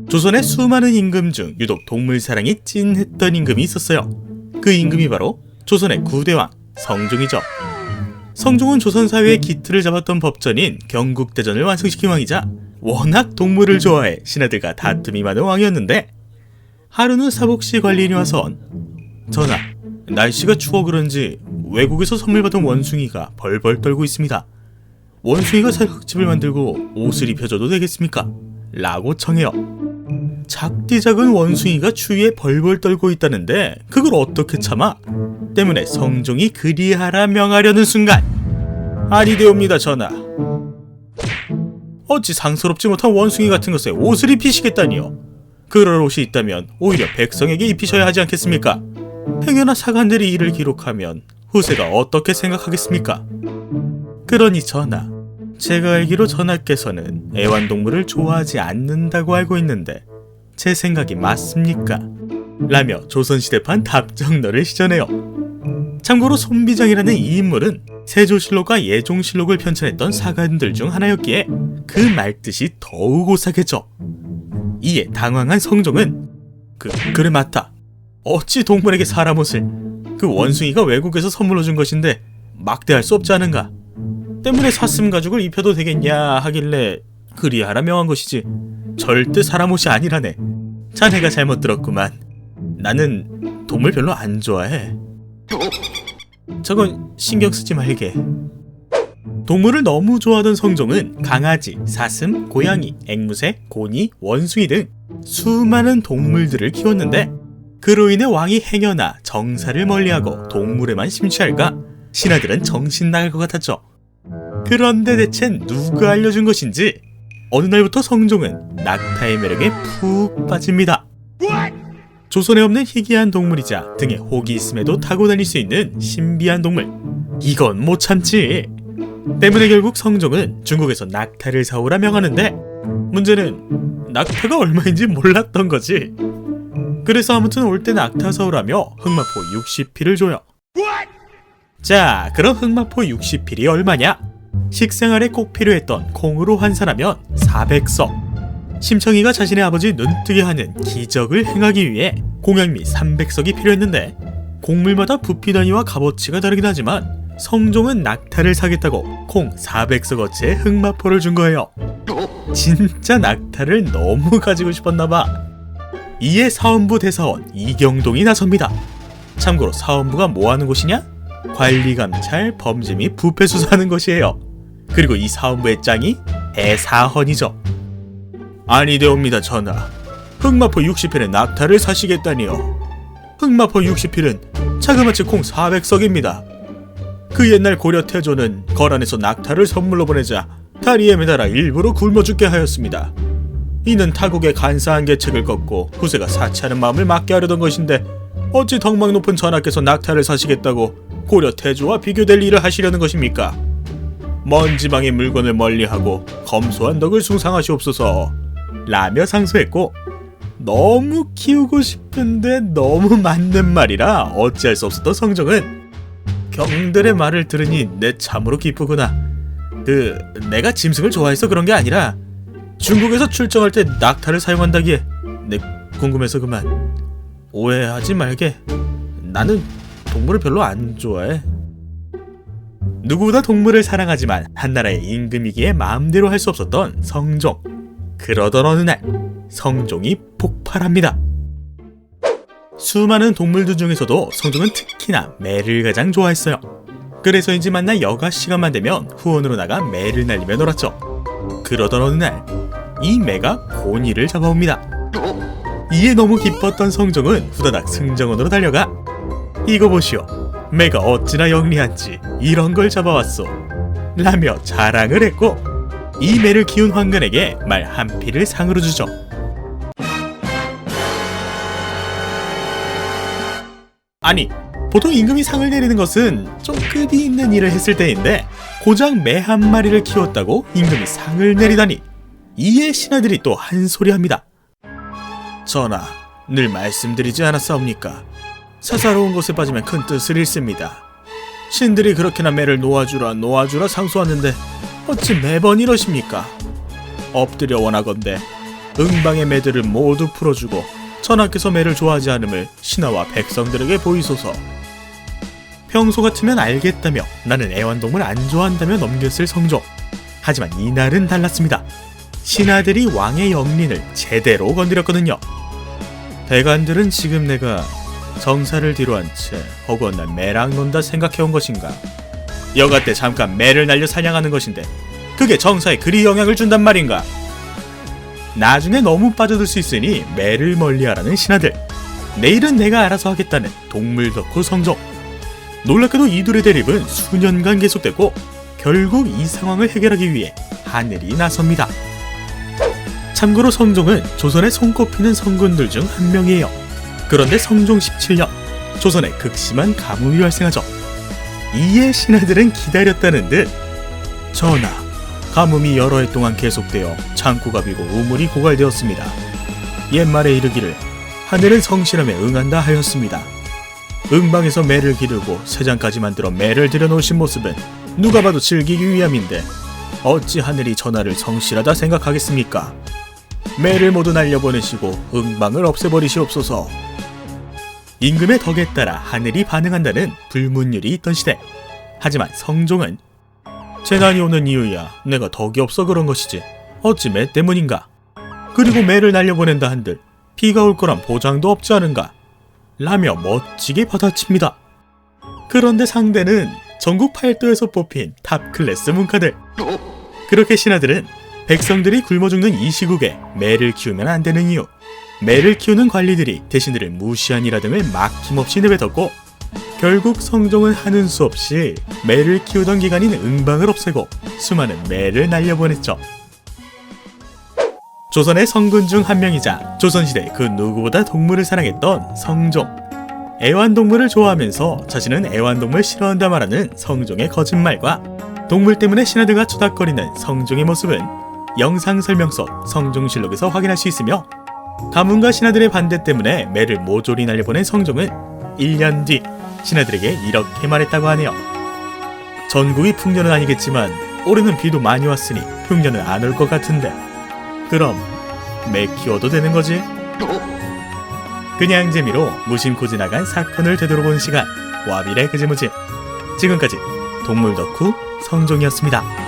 조선의 수많은 임금 중 유독 동물 사랑이 찐했던 임금이 있었어요. 그 임금이 바로 조선의 9대왕 성종이죠. 성종은 조선 사회의 기틀을 잡았던 법전인 경국대전을 완성시킨 왕이자 워낙 동물을 좋아해 신하들과 다툼이 많은 왕이었는데, 하루는 사복시 관리인이 와서 전하, 날씨가 추워 그런지 외국에서 선물 받은 원숭이가 벌벌 떨고 있습니다. 원숭이가 살 흙집을 만들고 옷을 입혀줘도 되겠습니까? 라고 청해요. 작디 작은 원숭이가 추위에 벌벌 떨고 있다는데 그걸 어떻게 참아? 때문에 성종이 그리하라 명하려는 순간, 아니되옵니다 전하. 어찌 상스럽지 못한 원숭이 같은 것에 옷을 입히시겠다니요? 그럴 옷이 있다면 오히려 백성에게 입히셔야 하지 않겠습니까? 행여나 사관들이 이를 기록하면 후세가 어떻게 생각하겠습니까? 그러니 전하, 제가 알기로 전하께서는 애완동물을 좋아하지 않는다고 알고 있는데 제 생각이 맞습니까? 라며 조선시대판 답정너를 시전해요. 참고로 손비장이라는 이 인물은 세조실록과 예종실록을 편찬했던 사관들 중 하나였기에 그 말뜻이 더욱 오싹했죠. 이에 당황한 성종은 그래 맞다. 어찌 동물에게 사람 옷을, 그 원숭이가 외국에서 선물로 준 것인데 막대할 수 없지 않은가? 때문에 샀음 가죽을 입혀도 되겠냐 하길래 그리하라 명한 것이지 절대 사람 옷이 아니라네. 자네가 잘못 들었구만. 나는 동물 별로 안 좋아해. 저건 신경 쓰지 말게. 동물을 너무 좋아하던 성종은 강아지, 사슴, 고양이, 앵무새, 고니, 원숭이 등 수많은 동물들을 키웠는데, 그로 인해 왕이 행여나 정사를 멀리하고 동물에만 심취할까 신하들은 정신 나갈 것 같았죠. 그런데 대체 누가 알려준 것인지 어느 날부터 성종은 낙타의 매력에 푹 빠집니다. 조선에 없는 희귀한 동물이자 등에 혹이 있음에도 타고 다닐 수 있는 신비한 동물, 이건 못 참지. 때문에 결국 성종은 중국에서 낙타를 사오라 명하는데, 문제는 낙타가 얼마인지 몰랐던 거지. 그래서 아무튼 올 때 낙타 사오라며 흑마포 60필을 줘요. 자, 그럼 흑마포 60필이 얼마냐? 식생활에 꼭 필요했던 콩으로 환산하면 400석. 심청이가 자신의 아버지 눈뜨게 하는 기적을 행하기 위해 공양미 300석이 필요했는데, 곡물마다 부피 단위와 값어치가 다르긴 하지만 성종은 낙타를 사겠다고 콩 400석어치의 흑마포를 준 거예요. 진짜 낙타를 너무 가지고 싶었나봐. 이에 사원부 대사원 이경동이 나섭니다. 참고로 사원부가 뭐하는 곳이냐? 관리감찰, 범죄 및 부패 수사하는 것이에요. 그리고 이 사원부의 짱이 대사헌이죠. 아니되옵니다 전하. 흑마포 60필의 낙타를 사시겠다니요. 흑마포 60필은 자그마치 콩 400석입니다. 그 옛날 고려 태조는 거란에서 낙타를 선물로 보내자 다리에 매달아 일부러 굶어 죽게 하였습니다. 이는 타국의 간사한 계책을 꺾고 후세가 사치하는 마음을 막게 하려던 것인데, 어찌 덕망 높은 전하께서 낙타를 사시겠다고 고려 태조와 비교될 일을 하시려는 것입니까? 먼 지방의 물건을 멀리하고 검소한 덕을 숭상하시옵소서 라며 상소했고, 너무 키우고 싶은데 너무 맞는 말이라 어찌할 수 없었던 성종은 경들의 말을 들으니 내 참으로 기쁘구나. 내가 짐승을 좋아해서 그런 게 아니라 중국에서 출정할 때 낙타를 사용한다기에 내 궁금해서 그만. 오해하지 말게. 나는 동물을 별로 안 좋아해. 누구보다 동물을 사랑하지만 한나라의 임금이기에 마음대로 할 수 없었던 성종. 그러던 어느 날 성종이 폭발합니다. 수많은 동물들 중에서도 성종은 특히나 매를 가장 좋아했어요. 그래서인지 만날 여가 시간만 되면 후원으로 나가 매를 날리며 놀았죠. 그러던 어느 날 이 매가 고니를 잡아옵니다. 이에 너무 기뻤던 성종은 후다닥 승정원으로 달려가 이거 보시오. 매가 어찌나 영리한지 이런 걸 잡아왔소 라며 자랑을 했고, 이 매를 키운 황간에게 말 한 필을 상으로 주죠. 아니, 보통 임금이 상을 내리는 것은 좀 급이 있는 일을 했을 때인데 고작 매 한 마리를 키웠다고 임금이 상을 내리다니. 이에 신하들이 또 한 소리 합니다. 전하, 늘 말씀드리지 않았사옵니까? 사사로운 곳에 빠지면 큰 뜻을 잃습니다. 신들이 그렇게나 매를 놓아주라 상소하는데 어찌 매번 이러십니까? 엎드려 원하건대 응방의 매들을 모두 풀어주고 전하께서 매를 좋아하지 않음을 신하와 백성들에게 보이소서. 평소 같으면 알겠다며 나는 애완동물 안 좋아한다며 넘겼을 성종. 하지만 이날은 달랐습니다. 신하들이 왕의 영린을 제대로 건드렸거든요. 대관들은 지금 내가 정사를 뒤로한 채 허구한 매랑 논다 생각해온 것인가? 여가 때 잠깐 매를 날려 사냥하는 것인데 그게 정사에 그리 영향을 준단 말인가? 나중에 너무 빠져들 수 있으니 매를 멀리하라는 신하들. 내일은 내가 알아서 하겠다는 동물 덕후 성종. 놀랍게도 이둘의 대립은 수년간 계속됐고 결국 이 상황을 해결하기 위해 하늘이 나섭니다. 참고로 성종은 조선에 손꼽히는 성군들 중 한 명이에요. 그런데 성종 17년 조선에 극심한 가뭄이 발생하죠. 이에 신하들은 기다렸다는 듯 전하, 가뭄이 여러 해 동안 계속되어 창고가 비고 우물이 고갈되었습니다. 옛말에 이르기를 하늘은 성실함에 응한다 하였습니다. 응방에서 매를 기르고 새장까지 만들어 매를 들여놓으신 모습은 누가 봐도 즐기기 위함인데 어찌 하늘이 전하를 성실하다 생각하겠습니까? 매를 모두 날려보내시고 응방을 없애버리시옵소서. 임금의 덕에 따라 하늘이 반응한다는 불문율이 있던 시대. 하지만 성종은 재난이 오는 이유야 내가 덕이 없어 그런 것이지 어찌 매 때문인가? 그리고 매를 날려보낸다 한들 비가 올 거란 보장도 없지 않은가? 라며 멋지게 받아칩니다. 그런데 상대는 전국 8도에서 뽑힌 탑 클래스 문카들. 그렇게 신하들은 백성들이 굶어 죽는 이 시국에 매를 키우면 안 되는 이유, 매를 키우는 관리들이 대신들을 무시한 일화 등을 막힘없이 내뱉었고 결국 성종은 하는 수 없이 매를 키우던 기간인 응방을 없애고 수많은 매를 날려보냈죠. 조선의 성군 중 한 명이자 조선시대 그 누구보다 동물을 사랑했던 성종. 애완동물을 좋아하면서 자신은 애완동물 싫어한다 말하는 성종의 거짓말과 동물 때문에 신하들과 투닥거리는 성종의 모습은 영상 설명서 성종실록에서 확인할 수 있으며 가문과 신하들의 반대 때문에 매를 모조리 날려보낸 성종은 1년 뒤 신하들에게 이렇게 말했다고 하네요. 전국이 풍년은 아니겠지만 올해는 비도 많이 왔으니 흉년은 안 올 것 같은데 그럼 매 키워도 되는 거지? 그냥 재미로 무심코 지나간 사건을 되돌아보는 시간 와비의 그지무지. 지금까지 동물 덕후 성종이었습니다.